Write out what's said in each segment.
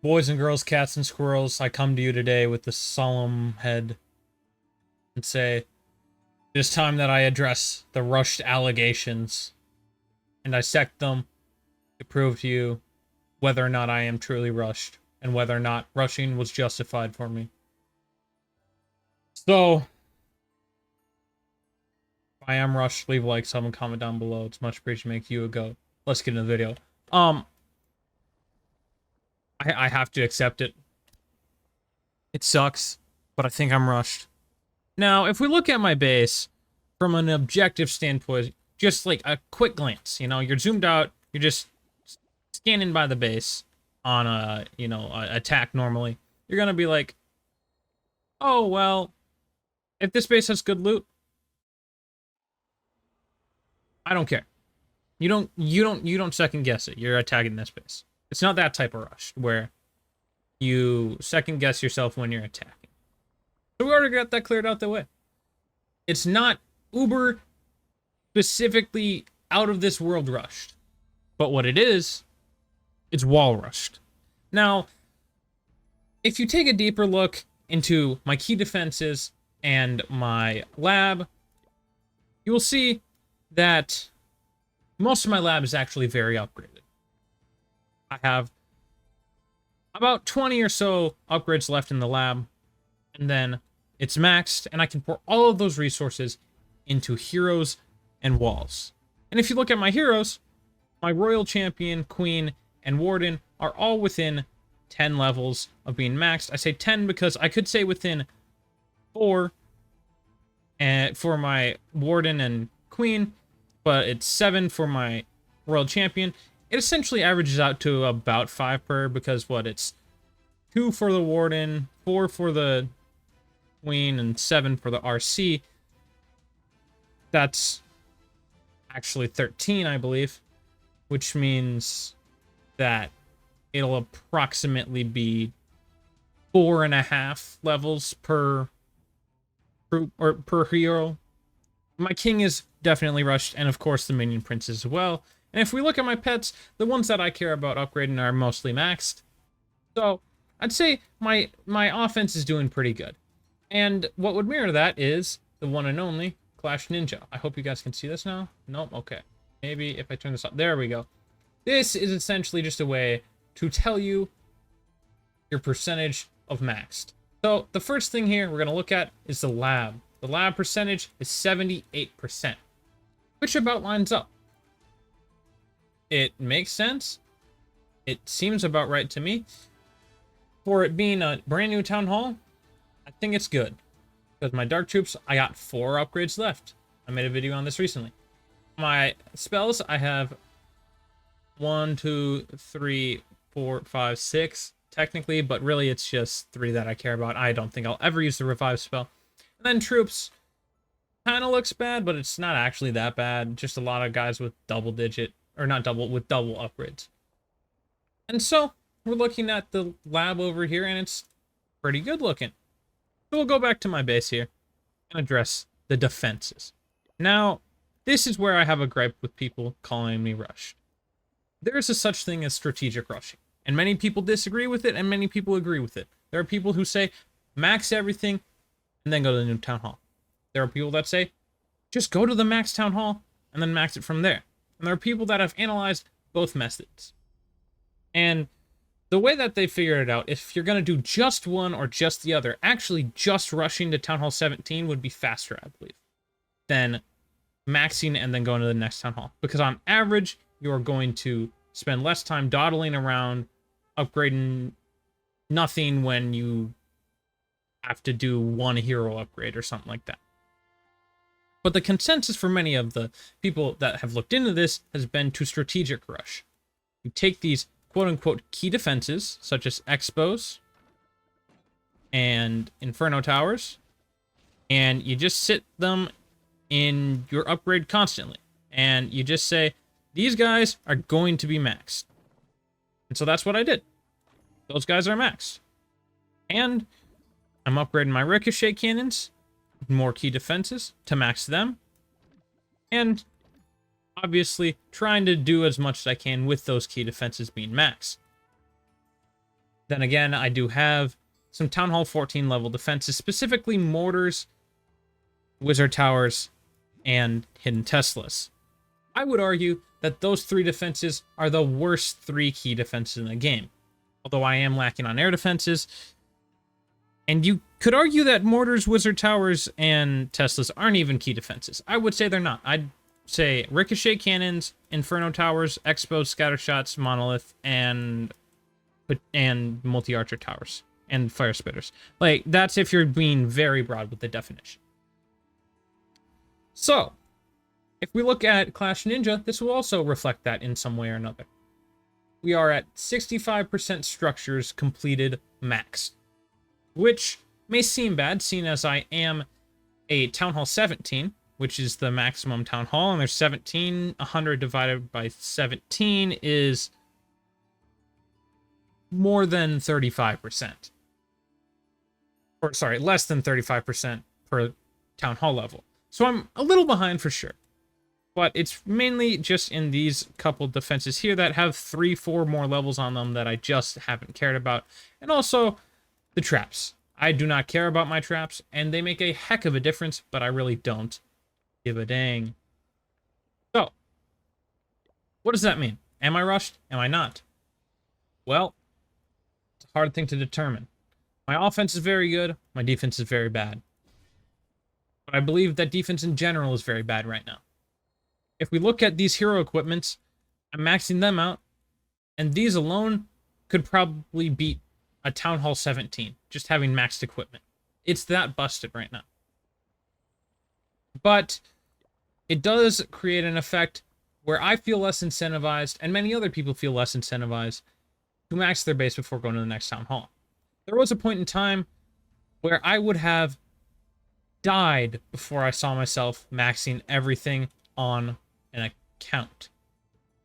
Boys and girls, cats and squirrels, I come to you today with the solemn head and say, it is time that I address the rushed allegations and dissect them to prove to you whether or not I am truly rushed and whether or not rushing was justified for me. So, if I am rushed, leave a like, sub, and comment down below. It's much appreciated. Make you a go. Let's get into the video. I have to accept it. It sucks, but I think I'm rushed. Now, if we look at my base from an objective standpoint, just like a quick glance, you know, you're zoomed out, you're just scanning by the base on a, attack normally, you're gonna be like, oh, well, if this base has good loot, I don't care. You don't second guess it. You're attacking this base. It's not that type of rush where you second guess yourself when you're attacking. So we already got that cleared out the way. It's not uber specifically out of this world rushed. But what it is, it's wall rushed. Now, if you take a deeper look into my key defenses and my lab, you will see that most of my lab is actually very upgraded. I have about 20 or so upgrades left in the lab, and then it's maxed, and I can pour all of those resources into heroes and walls. And if you look at my heroes, my Royal Champion, Queen, and Warden are all within 10 levels of being maxed. I say 10 because I could say within 4 and for my Warden and Queen, but it's 7 for my Royal Champion. It essentially averages out to about 5 per, because it's 2 for the Warden, 4 for the Queen, and 7 for the RC. That's actually 13, I believe, which means that it'll approximately be 4.5 levels per hero. My king is definitely rushed, and of course the minion prince as well. And if we look at my pets, the ones that I care about upgrading are mostly maxed. So I'd say my offense is doing pretty good. And what would mirror that is the one and only Clash Ninja. I hope you guys can see this now. Nope, okay. Maybe if I turn this up, there we go. This is essentially just a way to tell you your percentage of maxed. So the first thing here we're gonna look at is the lab. The lab percentage is 78%, which about lines up. It makes sense. It seems about right to me. For it being a brand new town hall, I think it's good. Because my dark troops, I got 4 upgrades left. I made a video on this recently. My spells, I have 1, 2, 3, 4, 5, 6 technically, but really it's just 3 that I care about. I don't think I'll ever use the revive spell. And then troops kind of looks bad, but it's not actually that bad. Just a lot of guys with double upgrades. And so we're looking at the lab over here, and it's pretty good looking. So we'll go back to my base here and address the defenses. Now, this is where I have a gripe with people calling me rushed. There is a such thing as strategic rushing, and many people disagree with it, and many people agree with it. There are people who say max everything and then go to the new town hall. There are people that say just go to the max town hall and then max it from there. And there are people that have analyzed both methods. And the way that they figured it out, if you're going to do just one or just the other, actually just rushing to Town Hall 17 would be faster, I believe, than maxing and then going to the next Town Hall. Because on average, you're going to spend less time dawdling around, upgrading nothing when you have to do one hero upgrade or something like that. But the consensus for many of the people that have looked into this has been to strategic rush. You take these quote-unquote key defenses, such as Expos and Inferno Towers, and you just sit them in your upgrade constantly. And you just say, these guys are going to be maxed. And so that's what I did. Those guys are maxed. And I'm upgrading my ricochet cannons, more key defenses to max them, and obviously trying to do as much as I can with those key defenses being maxed. Then again, I do have some Town Hall 14 level defenses, specifically mortars, wizard towers, and hidden Teslas. I would argue that those 3 defenses are the worst 3 key defenses in the game. Although I am lacking on air defenses. And you could argue that mortars, wizard towers, and Teslas aren't even key defenses. I would say they're not. I'd say ricochet cannons, inferno towers, expo scatter shots, monolith, and multi-archer towers, and fire spitters. Like, that's if you're being very broad with the definition. So, if we look at Clash Ninja, this will also reflect that in some way or another. We are at 65% structures completed max, which may seem bad, seeing as I am a Town Hall 17, which is the maximum Town Hall, and there's 17. 100 divided by 17 is more than 35%. Or, sorry, less than 35% per Town Hall level. So I'm a little behind for sure. But it's mainly just in these couple defenses here that have 3-4 more levels on them that I just haven't cared about. And also, the traps. I do not care about my traps, and they make a heck of a difference, but I really don't give a dang. So, what does that mean? Am I rushed? Am I not? Well, it's a hard thing to determine. My offense is very good, my defense is very bad. But I believe that defense in general is very bad right now. If we look at these hero equipments, I'm maxing them out, and these alone could probably beat a Town Hall 17, just having maxed equipment. It's that busted right now. But it does create an effect where I feel less incentivized, and many other people feel less incentivized, to max their base before going to the next Town Hall. There was a point in time where I would have died before I saw myself maxing everything on an account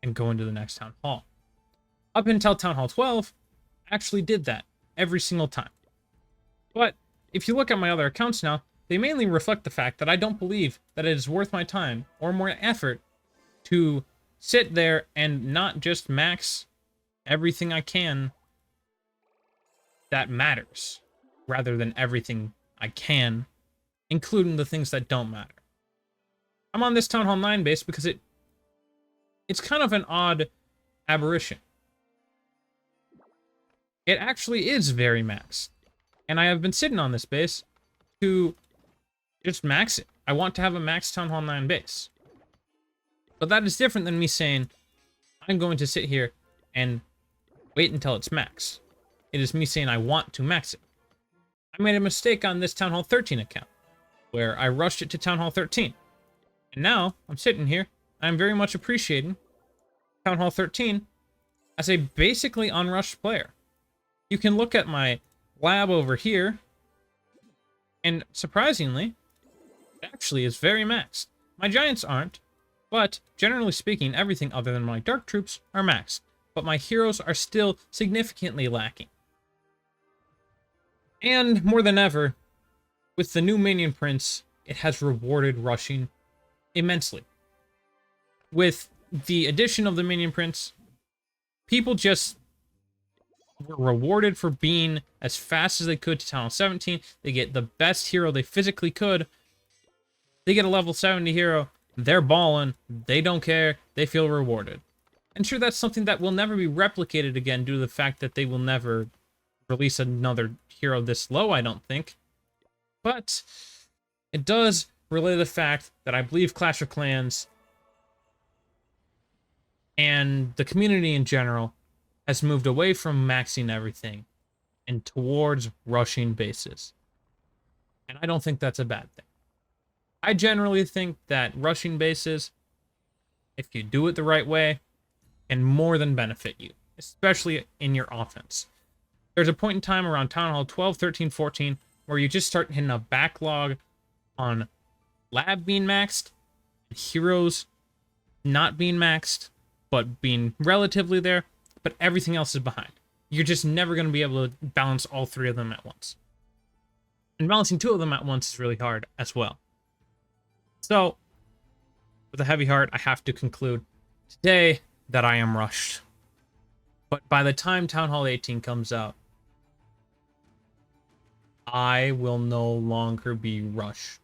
and going to the next Town Hall. Up until Town Hall 12, I actually did that every single time. But if you look at my other accounts now, they mainly reflect the fact that I don't believe that it is worth my time or more effort to sit there and not just max everything I can that matters, rather than everything I can, including the things that don't matter. I'm on this Town Hall 9 base because it's kind of an odd aberration. It actually is very maxed. And I have been sitting on this base to just max it. I want to have a max Town Hall 9 base. But that is different than me saying, I'm going to sit here and wait until it's max. It is me saying I want to max it. I made a mistake on this Town Hall 13 account, where I rushed it to Town Hall 13. And now, I'm sitting here, I'm very much appreciating Town Hall 13 as a basically unrushed player. You can look at my lab over here, and surprisingly, it actually is very maxed. My giants aren't, but generally speaking, everything other than my dark troops are maxed. But my heroes are still significantly lacking. And more than ever, with the new minion prints, it has rewarded rushing immensely. With the addition of the minion prints, people just were rewarded for being as fast as they could to Town Hall 17. They get the best hero they physically could. They get a level 70 hero. They're balling. They don't care. They feel rewarded. And sure, that's something that will never be replicated again due to the fact that they will never release another hero this low, I don't think. But it does relay the fact that I believe Clash of Clans and the community in general has moved away from maxing everything and towards rushing bases. And I don't think that's a bad thing. I generally think that rushing bases, if you do it the right way, can more than benefit you, especially in your offense. There's a point in time around Town Hall 12, 13, 14, where you just start hitting a backlog on lab being maxed, and heroes not being maxed, but being relatively there, but everything else is behind. You're just never going to be able to balance all 3 of them at once. And balancing 2 of them at once is really hard as well. So, with a heavy heart, I have to conclude today that I am rushed. But by the time Town Hall 18 comes out, I will no longer be rushed.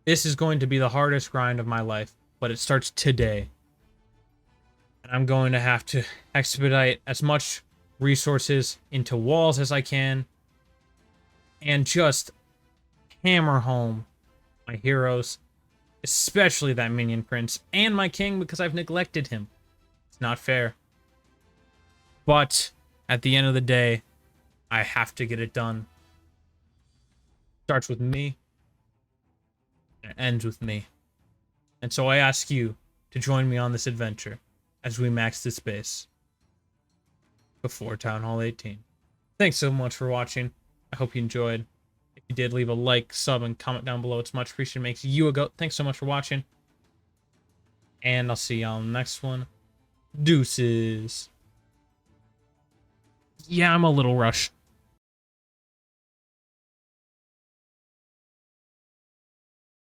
This is going to be the hardest grind of my life, but it starts today. And I'm going to have to expedite as much resources into walls as I can and just hammer home my heroes, especially that minion prince and my king because I've neglected him. It's not fair. But at the end of the day, I have to get it done. Starts with me, and it ends with me. And so I ask you to join me on this adventure as we max this base before Town Hall 18. Thanks so much for watching. I hope you enjoyed. If you did, leave a like, sub, and comment down below. It's much appreciated. It makes you a goat. Thanks so much for watching. And I'll see y'all on the next one. Deuces. Yeah, I'm a little rushed.